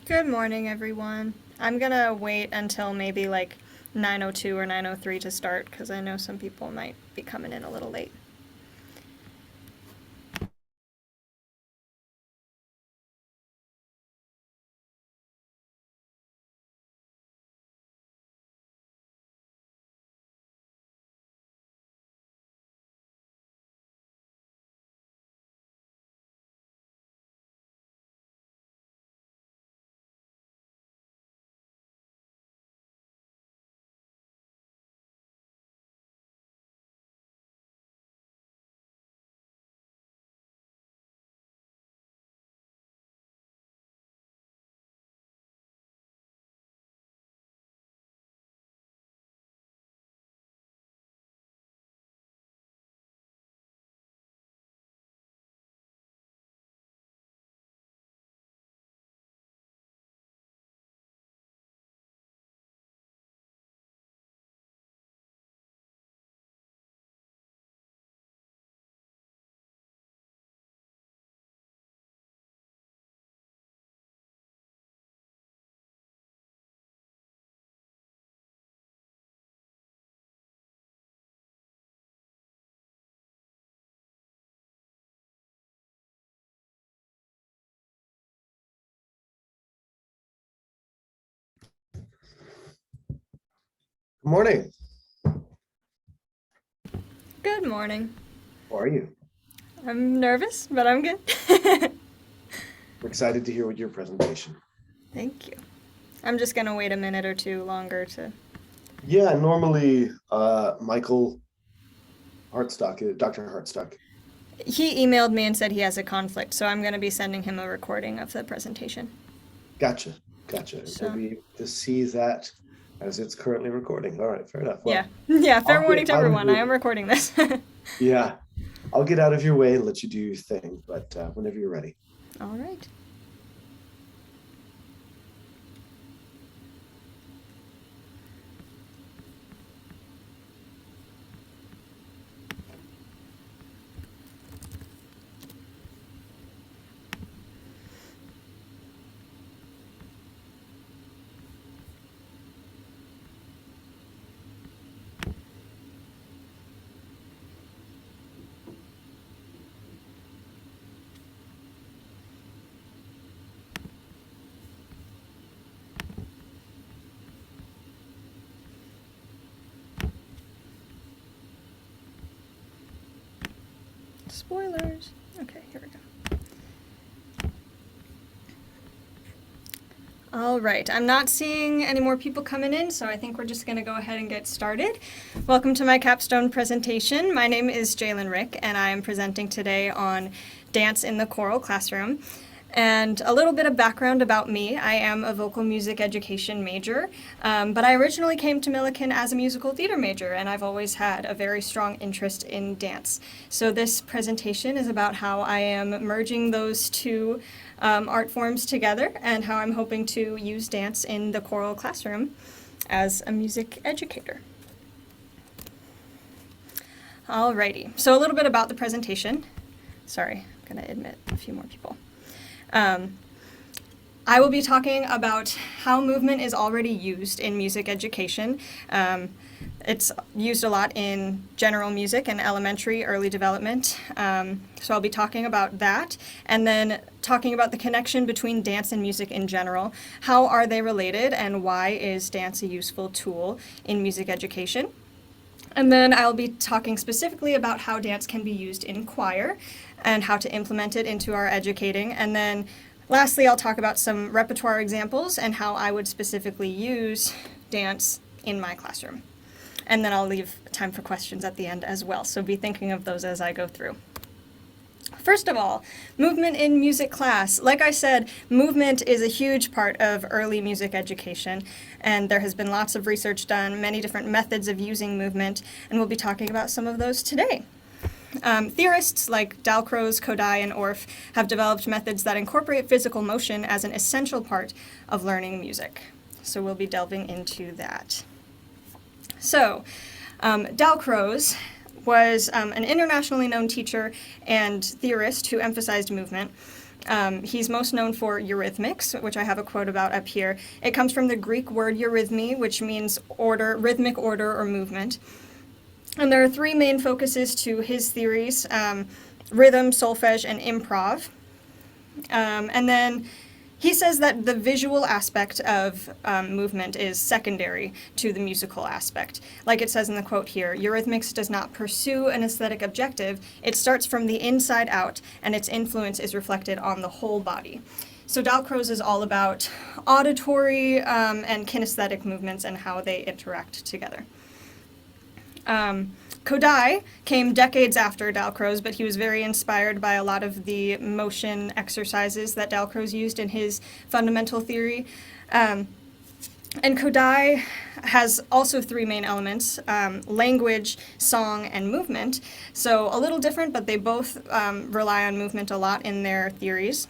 Good morning, everyone. I'm gonna wait until maybe like 9:02 or 9:03 to start because I know some people might be coming in a little late. Good morning. Good morning. How are you? I'm nervous, but I'm good. We're excited to hear what your presentation. Thank you. I'm just gonna wait a minute or two longer to. Yeah, normally Michael Hartstock, Dr. Hartstock. He emailed me and said he has a conflict, so I'm gonna be sending him a recording of the presentation. Gotcha. Gotcha. We'll So, be able to see that as it's currently recording. All right, fair enough. yeah. Well, Yeah, fair I'll warning get to out of everyone. I your am recording this. yeah, I'll get out of your way and let you do your thing, but whenever you're ready. All right. Spoilers. Okay, here we go. All right, I'm not seeing any more people coming in, so I think we're just going to go ahead and get started. Welcome to my capstone presentation. My name is Jalen Rick, and I am presenting today on dance in the choral classroom. And a little bit of background about me. I am a vocal music education major, but I originally came to Millikan as a musical theater major, and I've always had a very strong interest in dance. So this presentation is about how I am merging those two art forms together and how I'm hoping to use dance in the choral classroom as a music educator. Alrighty, so a little bit about the presentation. Sorry, I'm going to admit a few more people. Um, I will be talking about how movement is already used in music education. It's used a lot in general music and elementary early development. So I'll be talking about that and then talking about the connection between dance and music in general. How are they related and why is dance a useful tool in music education? And then I'll be talking specifically about how dance can be used in choir and how to implement it into our educating. And then lastly, I'll talk about some repertoire examples and how I would specifically use dance in my classroom. And then I'll leave time for questions at the end as well, so be thinking of those as I go through. First of all, movement in music class. Like I said, movement is a huge part of early music education, and there has been lots of research done, many different methods of using movement, and we'll be talking about some of those today. Theorists like Dalcroze, Kodai, and Orff have developed methods that incorporate physical motion as an essential part of learning music. So we'll be delving into that. So, Dalcroze was an internationally known teacher and theorist who emphasized movement. He's most known for eurythmics, which I have a quote about up here. It comes from the Greek word eurythmy, which means order, rhythmic order or movement. And there are three main focuses to his theories: rhythm, solfege, and improv. And then he says that the visual aspect of movement is secondary to the musical aspect. Like it says in the quote here, eurythmics does not pursue an aesthetic objective. It starts from the inside out, and its influence is reflected on the whole body. So Dalcroze is all about auditory and kinesthetic movements and how they interact together. Kodai came decades after Dalcroze, but he was very inspired by a lot of the motion exercises that Dalcroze used in his fundamental theory. And Kodai has also three main elements: language, song, and movement. So a little different, but they both rely on movement a lot in their theories.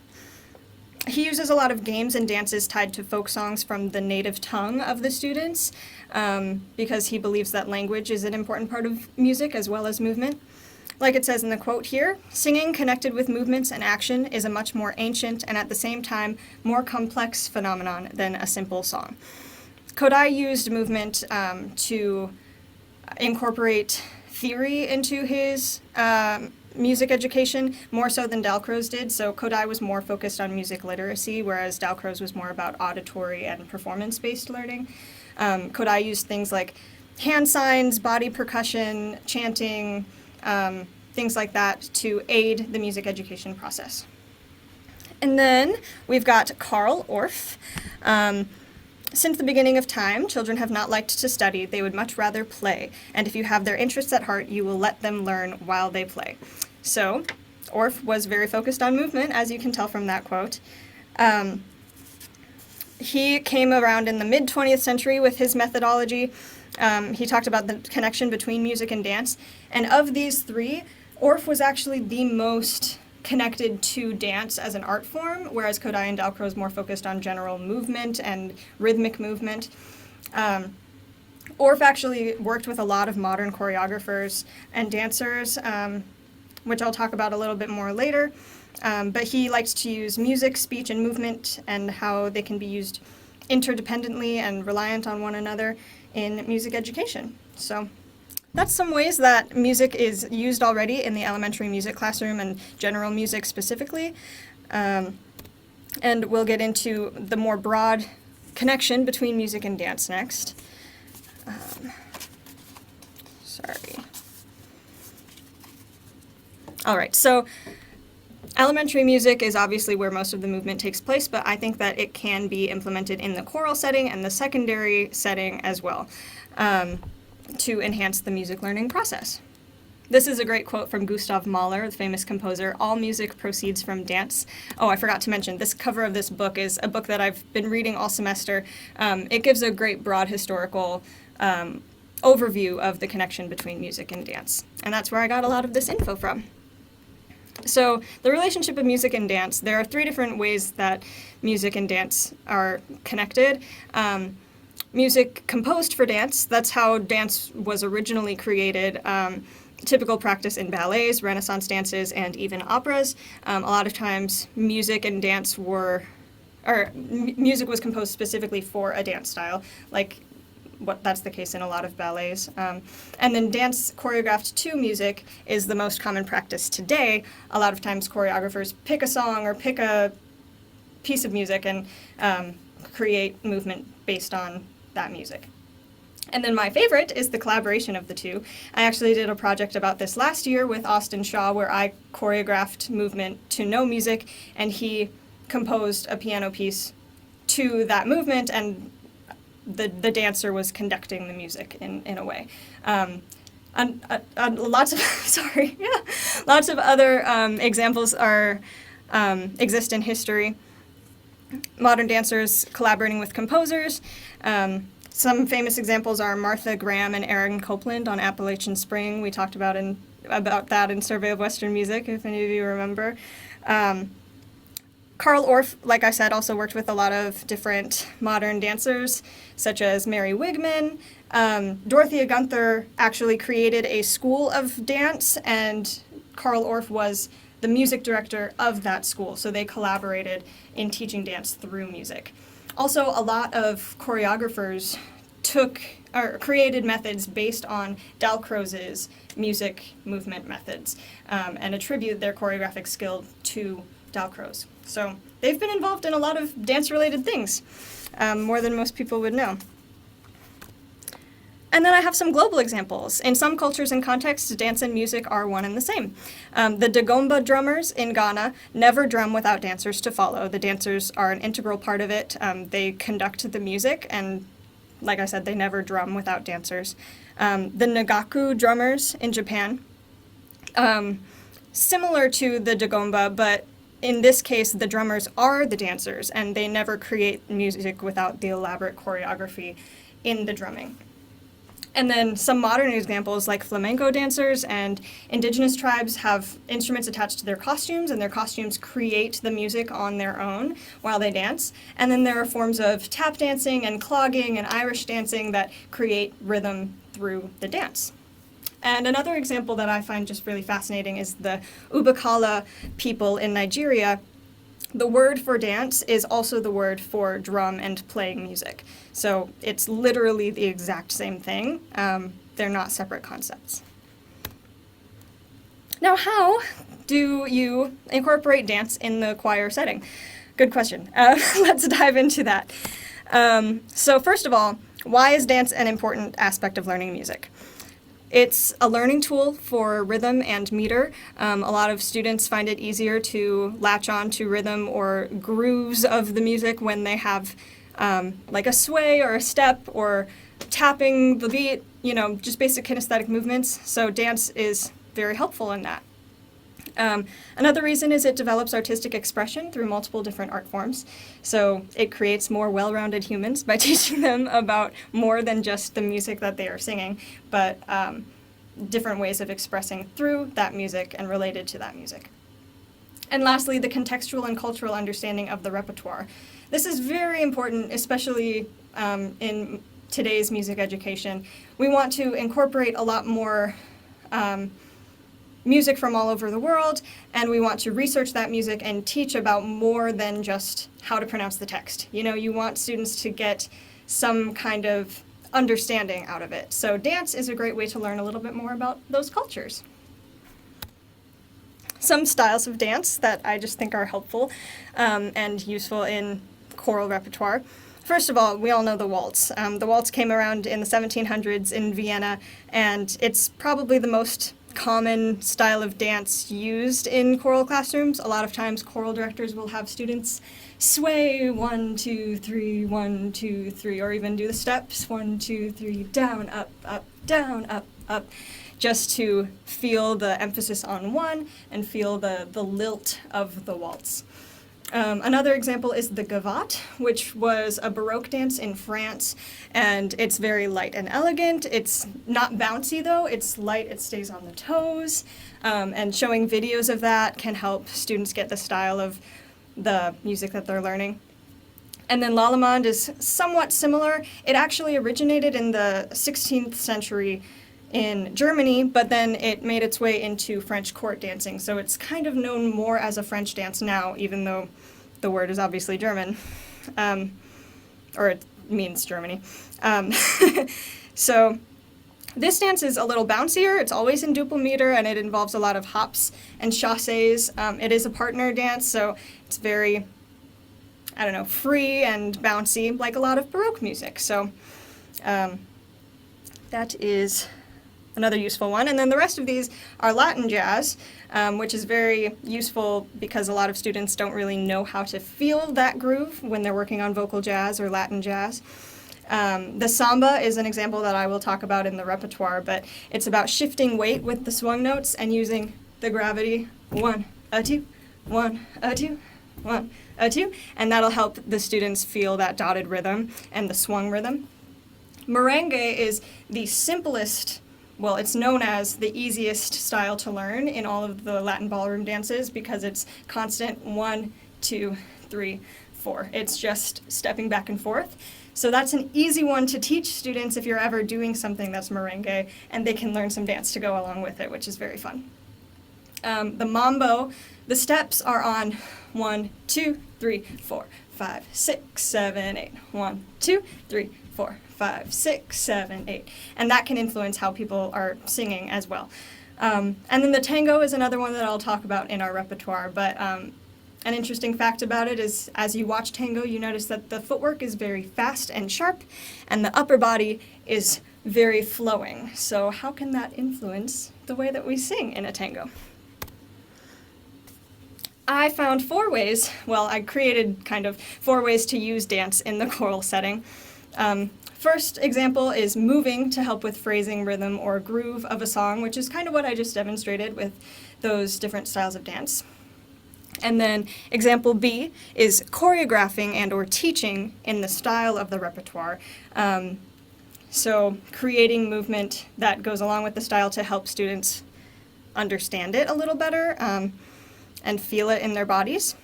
He uses a lot of games and dances tied to folk songs from the native tongue of the students, because he believes that language is an important part of music as well as movement. Like it says in the quote here, singing connected with movements and action is a much more ancient and at the same time more complex phenomenon than a simple song. Kodai used movement to incorporate theory into his music education, more so than Dalcroze did. So Kodai was more focused on music literacy, whereas Dalcroze was more about auditory and performance-based learning. Kodai used things like hand signs, body percussion, chanting, things like that to aid the music education process. And then we've got Carl Orff. Since the beginning of time, children have not liked to study. They would much rather play. And if you have their interests at heart, you will let them learn while they play. So, Orff was very focused on movement, as you can tell from that quote. He came around in the mid-20th century with his methodology. He talked about the connection between music and dance. And of these three, Orff was actually the most connected to dance as an art form, whereas Kodai and Dalcroze more focused on general movement and rhythmic movement. Orff actually worked with a lot of modern choreographers and dancers, which I'll talk about a little bit more later. But he likes to use music, speech, and movement and how they can be used interdependently and reliant on one another in music education. So that's some ways that music is used already in the elementary music classroom and general music specifically. And we'll get into the more broad connection between music and dance next. Sorry. All right, so elementary music is obviously where most of the movement takes place, but I think that it can be implemented in the choral setting and the secondary setting as well, to enhance the music learning process. This is a great quote from Gustav Mahler, the famous composer. All music proceeds from dance. Oh, I forgot to mention, this cover of this book is a book that I've been reading all semester. It gives a great broad historical overview of the connection between music and dance. And that's where I got a lot of this info from. So the relationship of music and dance, there are three different ways that music and dance are connected. Music composed for dance, that's how dance was originally created. Typical practice in ballets, Renaissance dances, and even operas. A lot of times music and dance music was composed specifically for a dance style, like that's the case in a lot of ballets. And then dance choreographed to music is the most common practice today. A lot of times choreographers pick a song or pick a piece of music and create movement based on that music. And then my favorite is the collaboration of the two. I actually did a project about this last year with Austin Shaw where I choreographed movement to no music and he composed a piano piece to that movement and the dancer was conducting the music in a way. Lots of other examples exist in history. Modern dancers collaborating with composers. Some famous examples are Martha Graham and Aaron Copland on Appalachian Spring. We talked about that in Survey of Western Music, if any of you remember. Carl Orff, like I said, also worked with a lot of different modern dancers, such as Mary Wigman. Dorothea Gunther actually created a school of dance, and Carl Orff was the music director of that school. So they collaborated in teaching dance through music. Also, a lot of choreographers took or created methods based on Dalcroze's music movement methods and attribute their choreographic skill to Dalcroze. So they've been involved in a lot of dance-related things, more than most people would know. And then I have some global examples. In some cultures and contexts, dance and music are one and the same. The Dagomba drummers in Ghana never drum without dancers to follow. The dancers are an integral part of it. They conduct the music, and like I said, they never drum without dancers. The Nagaku drummers in Japan, similar to the Dagomba, but in this case, the drummers are the dancers, and they never create music without the elaborate choreography in the drumming. And then some modern examples like flamenco dancers and indigenous tribes have instruments attached to their costumes, and their costumes create the music on their own while they dance. And then there are forms of tap dancing and clogging and Irish dancing that create rhythm through the dance. And another example that I find just really fascinating is the Ubakala people in Nigeria. The word for dance is also the word for drum and playing music. So it's literally the exact same thing. They're not separate concepts. Now, how do you incorporate dance in the choir setting? Good question. Let's dive into that. So first of all, why is dance an important aspect of learning music? It's a learning tool for rhythm and meter. A lot of students find it easier to latch on to rhythm or grooves of the music when they have like a sway or a step or tapping the beat, just basic kinesthetic movements. So dance is very helpful in that. Another reason is it develops artistic expression through multiple different art forms. So it creates more well-rounded humans by teaching them about more than just the music that they are singing, but different ways of expressing through that music and related to that music. And lastly, the contextual and cultural understanding of the repertoire. This is very important, especially in today's music education. We want to incorporate a lot more music from all over the world, and we want to research that music and teach about more than just how to pronounce the text. You want students to get some kind of understanding out of it. So dance is a great way to learn a little bit more about those cultures. Some styles of dance that I just think are helpful and useful in choral repertoire. First of all, we all know the waltz. The waltz came around in the 1700s in Vienna, and it's probably the most common style of dance used in choral classrooms. A lot of times choral directors will have students sway 1, 2, 3, 1, 2, 3, or even do the steps 1, 2, 3, down, up, down, up, just to feel the emphasis on one and feel the lilt of the waltz. Another example is the gavotte, which was a Baroque dance in France, and it's very light and elegant. It's not bouncy, though. It's light, it stays on the toes, and showing videos of that can help students get the style of the music that they're learning. And then l'allemande is somewhat similar. It actually originated in the 16th century in Germany, but then it made its way into French court dancing. So it's kind of known more as a French dance now, even though the word is obviously German, or it means Germany. So this dance is a little bouncier. It's always in duple meter, and it involves a lot of hops and chassés. It is a partner dance, so it's very, free and bouncy, like a lot of Baroque music. So that is another useful one. And then the rest of these are Latin jazz, which is very useful because a lot of students don't really know how to feel that groove when they're working on vocal jazz or Latin jazz. The samba is an example that I will talk about in the repertoire, but it's about shifting weight with the swung notes and using the gravity 1, a 2, 1, a 2, 1, a 2, and that'll help the students feel that dotted rhythm and the swung rhythm. Merengue is the simplest, well, it's known as the easiest style to learn in all of the Latin ballroom dances because it's constant 1, 2, 3, 4. It's just stepping back and forth. So that's an easy one to teach students if you're ever doing something that's merengue, and they can learn some dance to go along with it, which is very fun. The mambo the steps are on 1, 2, 3, 4, 5, 6, 7, 8. 1, 2, 3, 4, 5, 6, 7, 8. And that can influence how people are singing as well. And then the tango is another one that I'll talk about in our repertoire, but an interesting fact about it is as you watch tango, you notice that the footwork is very fast and sharp, and the upper body is very flowing. So how can that influence the way that we sing in a tango? I found 4 ways, well, I created kind of 4 ways to use dance in the choral setting. First example is moving to help with phrasing, rhythm, or groove of a song, which is kind of what I just demonstrated with those different styles of dance. And then example B is choreographing and or teaching in the style of the repertoire. So creating movement that goes along with the style to help students understand it a little better and feel it in their bodies.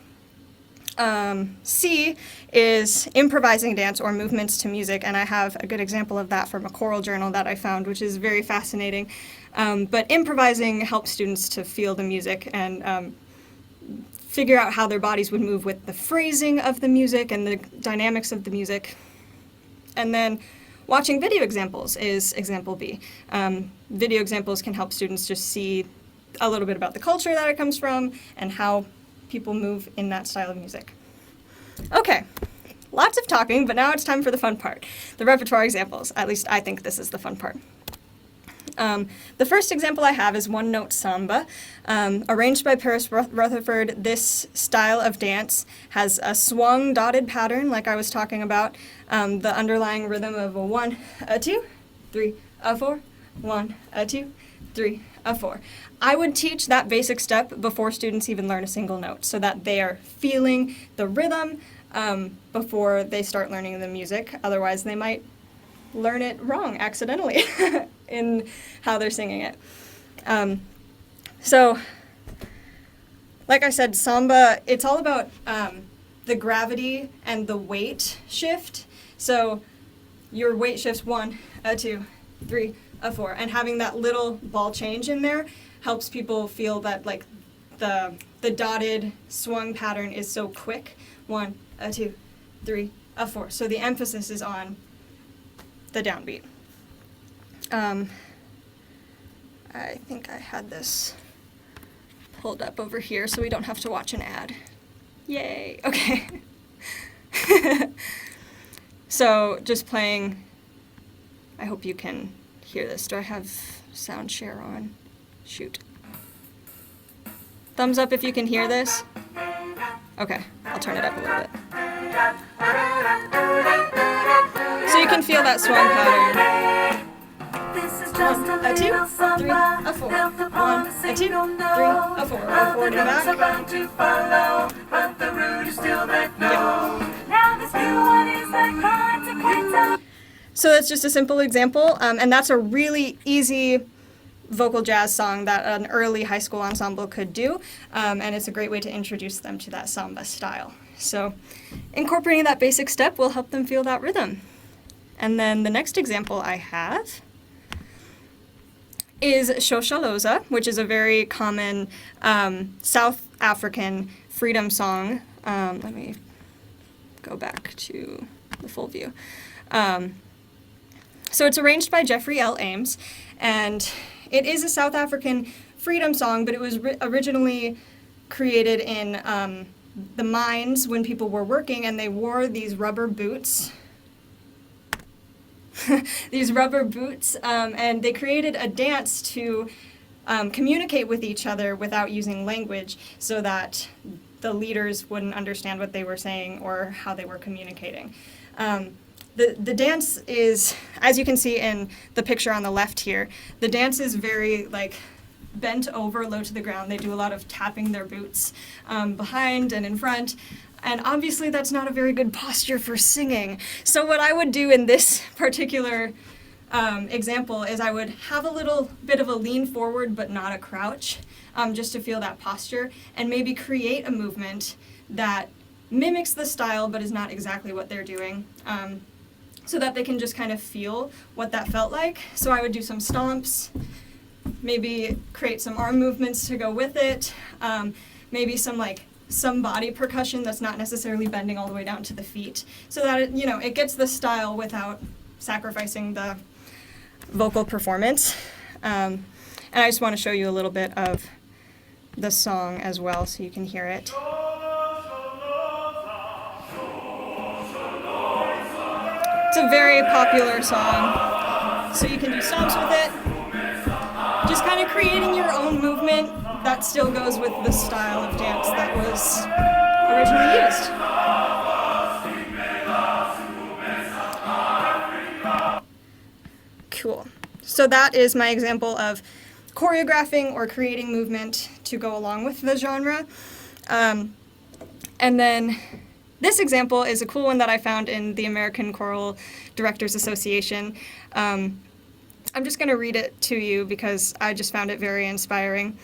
C is improvising dance or movements to music, and I have a good example of that from a choral journal that I found, which is very fascinating. But improvising helps students to feel the music and figure out how their bodies would move with the phrasing of the music and the dynamics of the music. And then watching video examples is example B. Video examples can help students just see a little bit about the culture that it comes from and how people move in that style of music. Okay, lots of talking, but now it's time for the fun part, the repertoire examples. At least I think this is the fun part. The first example I have is one-note samba. Arranged by Paris Rutherford, this style of dance has a swung dotted pattern, like I was talking about, the underlying rhythm of a 1, a 2, 3, a 4, 1, a 2, 3, a 4. I would teach that basic step before students even learn a single note, so that they are feeling the rhythm before they start learning the music. Otherwise, they might learn it wrong accidentally in how they're singing it. So, like I said, samba, it's all about the gravity and the weight shift. So your weight shifts 1, a 2, 3, a 4, and having that little ball change in there helps people feel that like the dotted swung pattern is so quick. 1, a 2, 3, a 4. So the emphasis is on the downbeat. I think I had this pulled up over here so we don't have to watch an ad. Yay, okay. So just playing, I hope you can hear this. Do I have sound share on? Shoot. Thumbs up if you can hear this. Okay, I'll turn it up a little bit. So you can feel that swung pattern. 1, a 2, 3, a 4. 1, a 2, 3, a 4. Go forward and back. Yeah. So that's just a simple example, and that's a really easy vocal jazz song that an early high school ensemble could do, and it's a great way to introduce them to that samba style. So incorporating that basic step will help them feel that rhythm. And then the next example I have is Shoshaloza, which is a very common South African freedom song. Let me go back to the full view. So it's arranged by Jeffrey L. Ames, and it is a South African freedom song, but it was originally created in the mines when people were working, and they wore these rubber boots. These rubber boots, and they created a dance to communicate with each other without using language so that the leaders wouldn't understand what they were saying or how they were communicating. The dance is, as you can see in the picture on the left here, the dance is very bent over, low to the ground. They do a lot of tapping their boots behind and in front. And obviously that's not a very good posture for singing. So what I would do in this particular example is I would have a little bit of a lean forward but not a crouch, just to feel that posture, and maybe create a movement that mimics the style but is not exactly what they're doing, so that they can just kind of feel what that felt like. So I would do some stomps, maybe create some arm movements to go with it, maybe some body percussion that's not necessarily bending all the way down to the feet, so that it gets the style without sacrificing the vocal performance. And I just want to show you a little bit of the song as well so you can hear it. It's a very popular song, so you can do stomps with it. Just kind of creating your own movement that still goes with the style of dance that was originally used. Cool. So that is my example of choreographing or creating movement to go along with the genre. And then this example is a cool one that I found in the American Choral Directors Association. I'm just going to read it to you because I just found it very inspiring.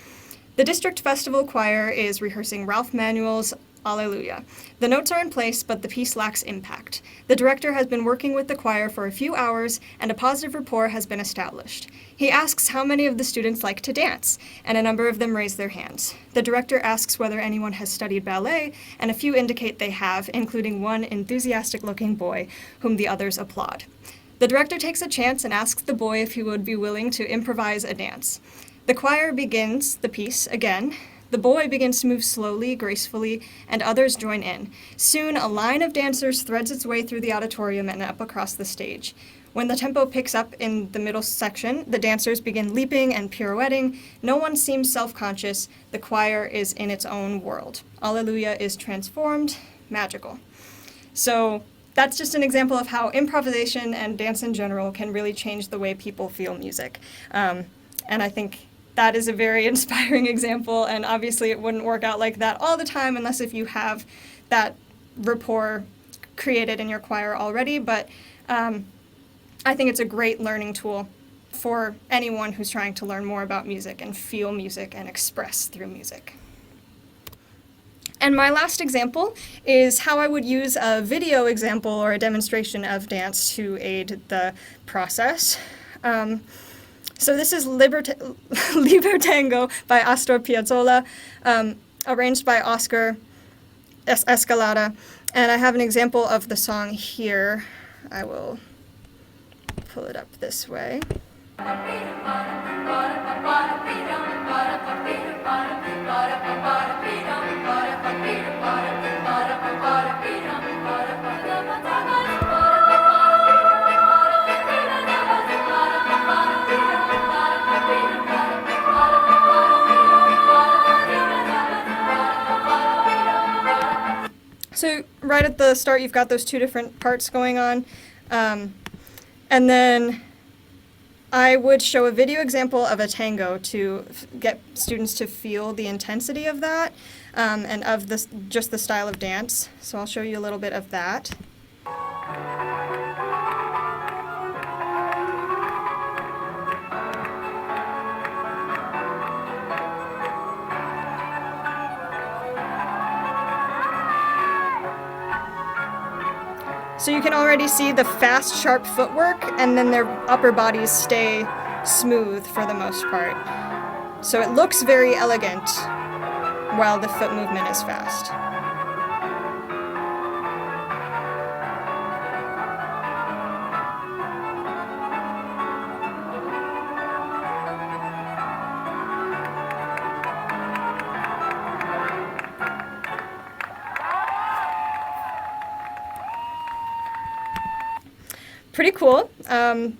The District Festival Choir is rehearsing Ralph Manuel's Alleluia. The notes are in place, but the piece lacks impact. The director has been working with the choir for a few hours, and a positive rapport has been established. He asks how many of the students like to dance, and a number of them raise their hands. The director asks whether anyone has studied ballet, and a few indicate they have, including one enthusiastic-looking boy, whom the others applaud. The director takes a chance and asks the boy if he would be willing to improvise a dance. The choir begins the piece again. The boy begins to move slowly, gracefully, and others join in. Soon, a line of dancers threads its way through the auditorium and up across the stage. When the tempo picks up in the middle section, the dancers begin leaping and pirouetting. No one seems self-conscious. The choir is in its own world. Alleluia is transformed, magical. So that's just an example of how improvisation and dance in general can really change the way people feel music. And I think that is a very inspiring example, and obviously it wouldn't work out like that all the time unless if you have that rapport created in your choir already, but I think it's a great learning tool for anyone who's trying to learn more about music and feel music and express through music. And my last example is how I would use a video example or a demonstration of dance to aid the process. So this is Libertango by Astor Piazzolla, arranged by Oscar Escalada. And I have an example of the song here. I will pull it up this way. So right at the start, you've got those two different parts going on. And then I would show a video example of a tango to get students to feel the intensity of that and of just the style of dance. So I'll show you a little bit of that. So you can already see the fast, sharp footwork, and then their upper bodies stay smooth for the most part. So it looks very elegant while the foot movement is fast. Pretty cool. An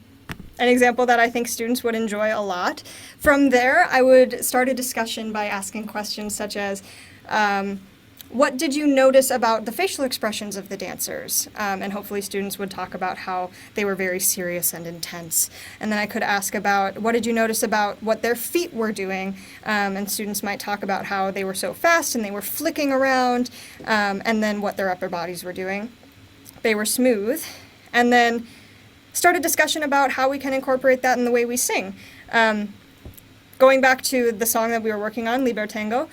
example that I think students would enjoy a lot. From there, I would start a discussion by asking questions such as, what did you notice about the facial expressions of the dancers? And hopefully students would talk about how they were very serious and intense. And then I could ask about, what did you notice about what their feet were doing? And students might talk about how they were so fast and they were flicking around, and then what their upper bodies were doing. They were smooth. And then start a discussion about how we can incorporate that in the way we sing. Going back to the song that we were working on, Libertango,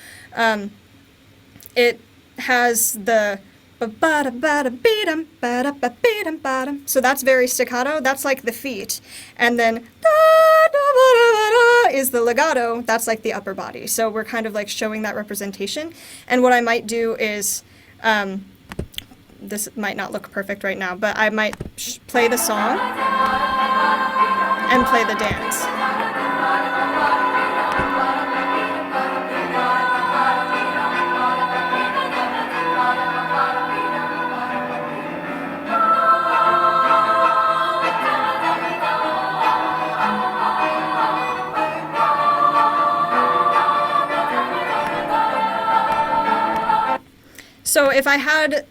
it has the Ba-ba-da-ba-da-bee-dum, ba-da-ba-bee-dum, ba-dum. So that's very staccato. That's like the feet. And then da-da-ba-da-ba-da is the legato. That's like the upper body. So we're kind of like showing that representation. And what I might do is, this might not look perfect right now, but I might play the song and play the dance. So if I had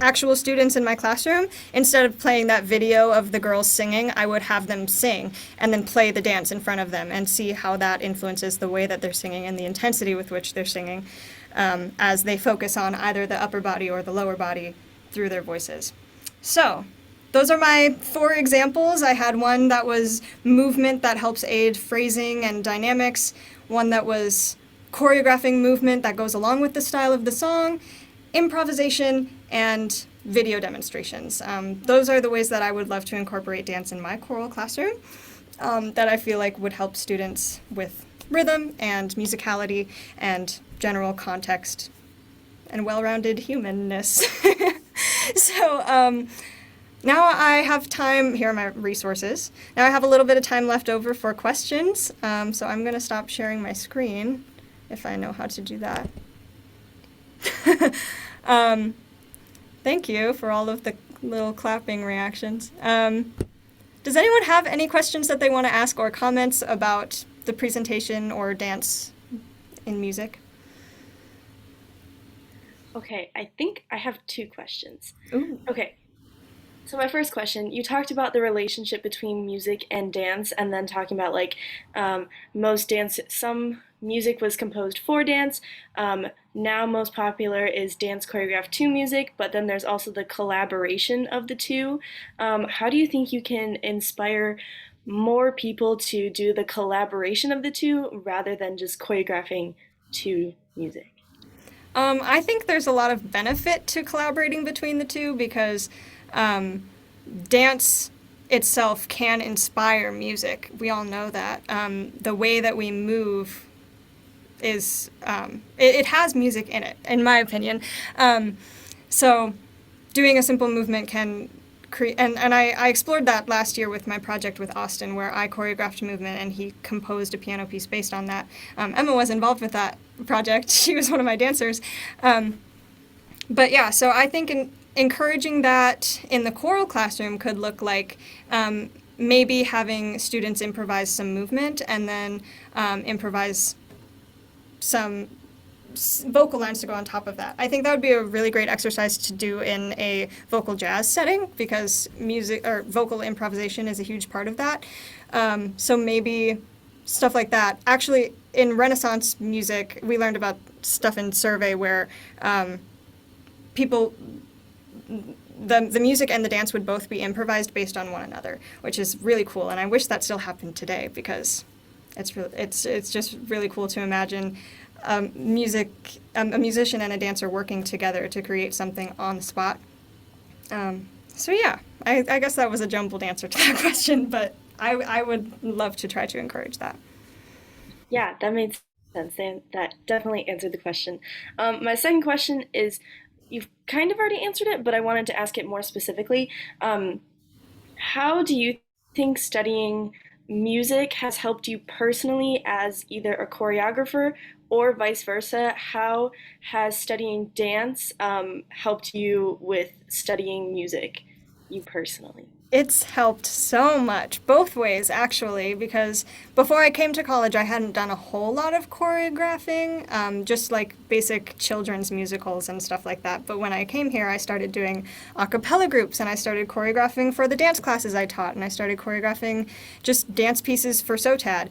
actual students in my classroom, instead of playing that video of the girls singing, I would have them sing and then play the dance in front of them and see how that influences the way that they're singing and the intensity with which they're singing, as they focus on either the upper body or the lower body through their voices. So those are my 4 examples. I had one that was movement that helps aid phrasing and dynamics, one that was choreographing movement that goes along with the style of the song, improvisation, and video demonstrations. Those are the ways that I would love to incorporate dance in my choral classroom, that I feel like would help students with rhythm and musicality and general context and well-rounded humanness. So now I have time. Here are my resources. Now I have a little bit of time left over for questions, so I'm going to stop sharing my screen if I know how to do that. Thank you for all of the little clapping reactions. Does anyone have any questions that they want to ask or comments about the presentation or dance in music? Okay, I think I have 2 questions. Ooh. Okay, so my first question, you talked about the relationship between music and dance, and then talking about like some music was composed for dance. Now most popular is dance choreographed to music, but then there's also the collaboration of the two. How do you think you can inspire more people to do the collaboration of the two rather than just choreographing to music? I think there's a lot of benefit to collaborating between the two because dance itself can inspire music. We all know that. The way that we move is, it has music in it, in my opinion. So doing a simple movement can create, and I explored that last year with my project with Austin, where I choreographed movement and he composed a piano piece based on that. Emma was involved with that project. She was one of my dancers. But yeah, so I think encouraging that in the choral classroom could look like maybe having students improvise some movement and then improvise some vocal lines to go on top of that. I think that would be a really great exercise to do in a vocal jazz setting because music or vocal improvisation is a huge part of that. So maybe stuff like that. Actually, in Renaissance music, we learned about stuff in survey where people, the music and the dance would both be improvised based on one another, which is really cool. And I wish that still happened today because it's just really cool to imagine a musician and a dancer working together to create something on the spot. So yeah, I guess that was a jumbled answer to that question, but I would love to try to encourage that. Yeah, that made sense. And that definitely answered the question. My second question is, you've kind of already answered it, but I wanted to ask it more specifically. How do you think studying music has helped you personally as either a choreographer or vice versa? How has studying dance helped you with studying music, you personally? It's helped so much, both ways actually, because before I came to college, I hadn't done a whole lot of choreographing, just like basic children's musicals and stuff like that. But when I came here, I started doing a cappella groups and I started choreographing for the dance classes I taught, and I started choreographing just dance pieces for SOTAD.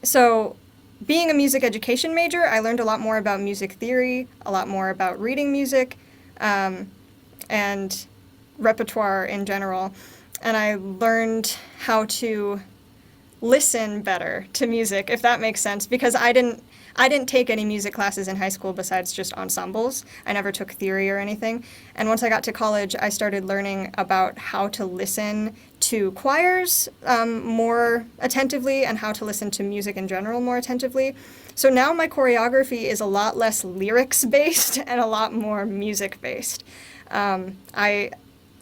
So being a music education major, I learned a lot more about music theory, a lot more about reading music, and repertoire in general, and I learned how to listen better to music, if that makes sense, because I I didn't take any music classes in high school besides just ensembles. I never took theory or anything. And once I got to college, I started learning about how to listen to choirs more attentively and how to listen to music in general more attentively. So now my choreography is a lot less lyrics based and a lot more music based. I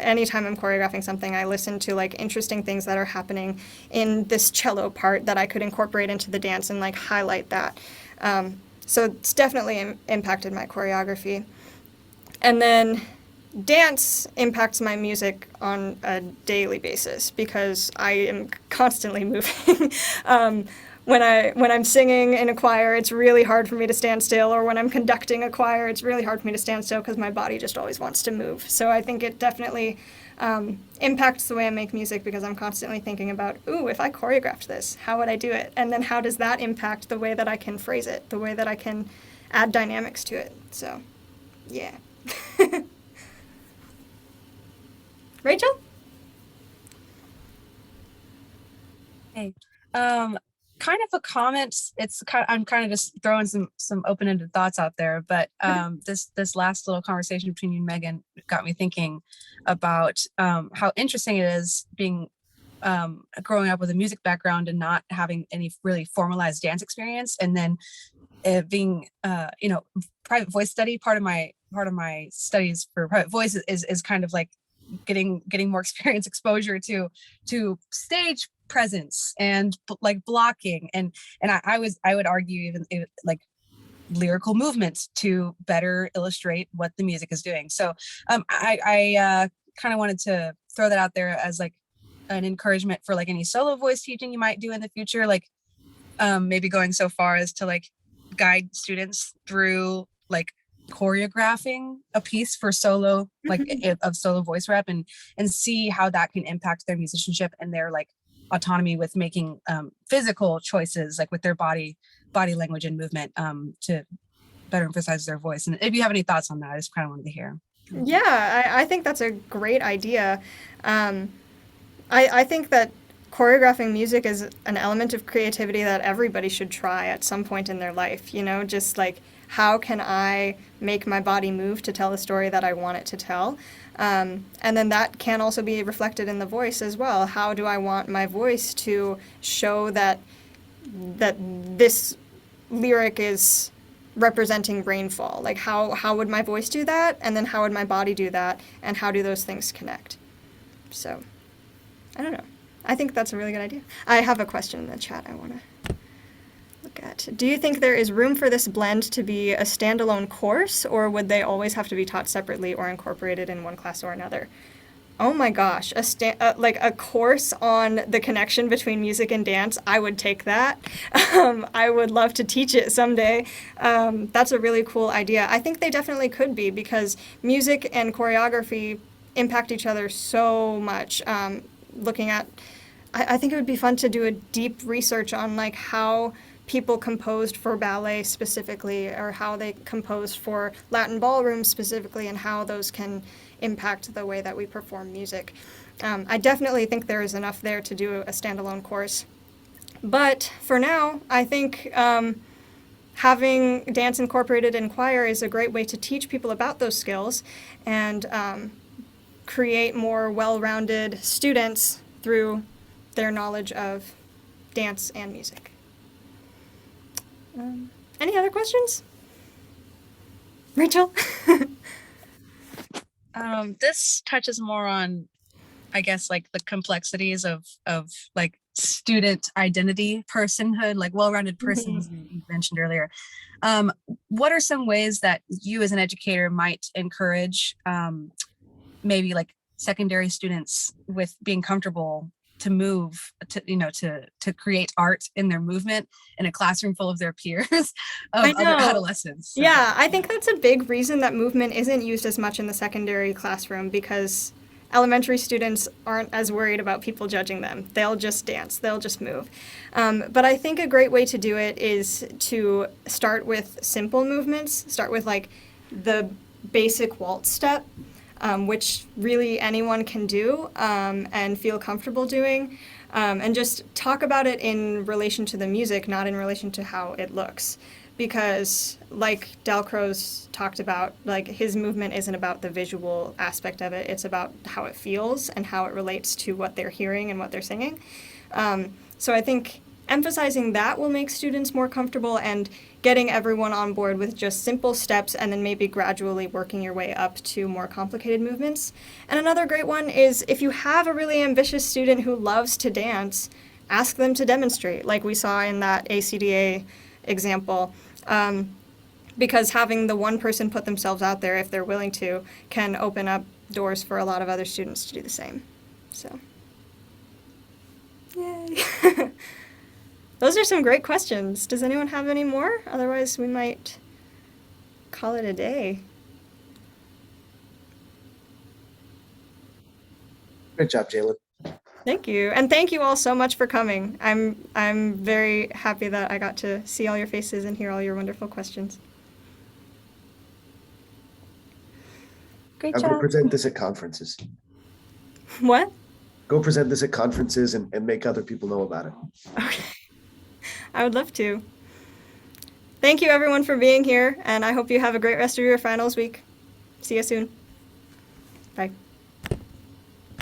anytime I'm choreographing something, I listen to like interesting things that are happening in this cello part that I could incorporate into the dance and like highlight that. So it's definitely impacted my choreography. And then dance impacts my music on a daily basis because I am constantly moving. When I'm singing in a choir, it's really hard for me to stand still, or when I'm conducting a choir, it's really hard for me to stand still because my body just always wants to move. So I think it definitely impacts the way I make music because I'm constantly thinking about, ooh, if I choreographed this, how would I do it? And then how does that impact the way that I can phrase it, the way that I can add dynamics to it? So, yeah. Rachel? Hey, um, kind of a comment. I'm kind of just throwing some open-ended thoughts out there, but this last little conversation between you and Megan got me thinking about how interesting it is being growing up with a music background and not having any really formalized dance experience, and then being private voice study. Part of my studies for private voice is kind of like getting more experience exposure to stage presence and like blocking and I would argue even like lyrical movements to better illustrate what the music is doing. So I kind of wanted to throw that out there as like an encouragement for like any solo voice teaching you might do in the future, like maybe going so far as to like guide students through like choreographing a piece for solo like of solo voice rep and see how that can impact their musicianship and their like autonomy with making physical choices like with their body language and movement to better emphasize their voice. And if you have any thoughts on that, I just kind of wanted to hear. Yeah, I think that's a great idea. I think that choreographing music is an element of creativity that everybody should try at some point in their life. You know, just like how can I make my body move to tell the story that I want it to tell? And then that can also be reflected in the voice as well. How do I want my voice to show that this lyric is representing rainfall? Like how would my voice do that? And then how would my body do that? And how do those things connect? So I don't know. I think that's a really good idea. I have a question in the chat I want to look at. Do you think there is room for this blend to be a standalone course, or would they always have to be taught separately or incorporated in one class or another? Oh my gosh, like a course on the connection between music and dance, I would take that. I would love to teach it someday. That's a really cool idea. I think they definitely could be because music and choreography impact each other so much. Looking at, I think it would be fun to do a deep research on like how people composed for ballet specifically, or how they composed for Latin ballroom specifically, and how those can impact the way that we perform music. I definitely think there is enough there to do a standalone course. But for now, I think having dance incorporated in choir is a great way to teach people about those skills and create more well-rounded students through their knowledge of dance and music. Any other questions? Rachel? This touches more on, I guess, like the complexities of like student identity, personhood, like well-rounded persons you mentioned earlier. What are some ways that you as an educator might encourage maybe like secondary students with being comfortable to move to create art in their movement in a classroom full of their peers of I other know. adolescents? So, Yeah, I think that's a big reason that movement isn't used as much in the secondary classroom, because elementary students aren't as worried about people judging them. They'll just dance, they'll just move. But I think a great way to do it is to start with simple movements, start with like the basic waltz step, which really anyone can do and feel comfortable doing. And just talk about it in relation to the music, not in relation to how it looks. because like Dalcroze talked about, like his movement isn't about the visual aspect of it, it's about how it feels and how it relates to what they're hearing and what they're singing. So I think emphasizing that will make students more comfortable, and getting everyone on board with just simple steps and then maybe gradually working your way up to more complicated movements. And another great one is if you have a really ambitious student who loves to dance, ask them to demonstrate, like we saw in that ACDA example. Because having the one person put themselves out there, if they're willing to, can open up doors for a lot of other students to do the same. So, yay. Those are some great questions. Does anyone have any more? Otherwise, we might call it a day. Great job, Jalen. Thank you. And thank you all so much for coming. I'm very happy that I got to see all your faces and hear all your wonderful questions. Great I'll go job. present this at conferences. What? Go present this at conferences and make other people know about it. Okay. I would love to. Thank you everyone for being here, and I hope you have a great rest of your finals week. See you soon. Bye.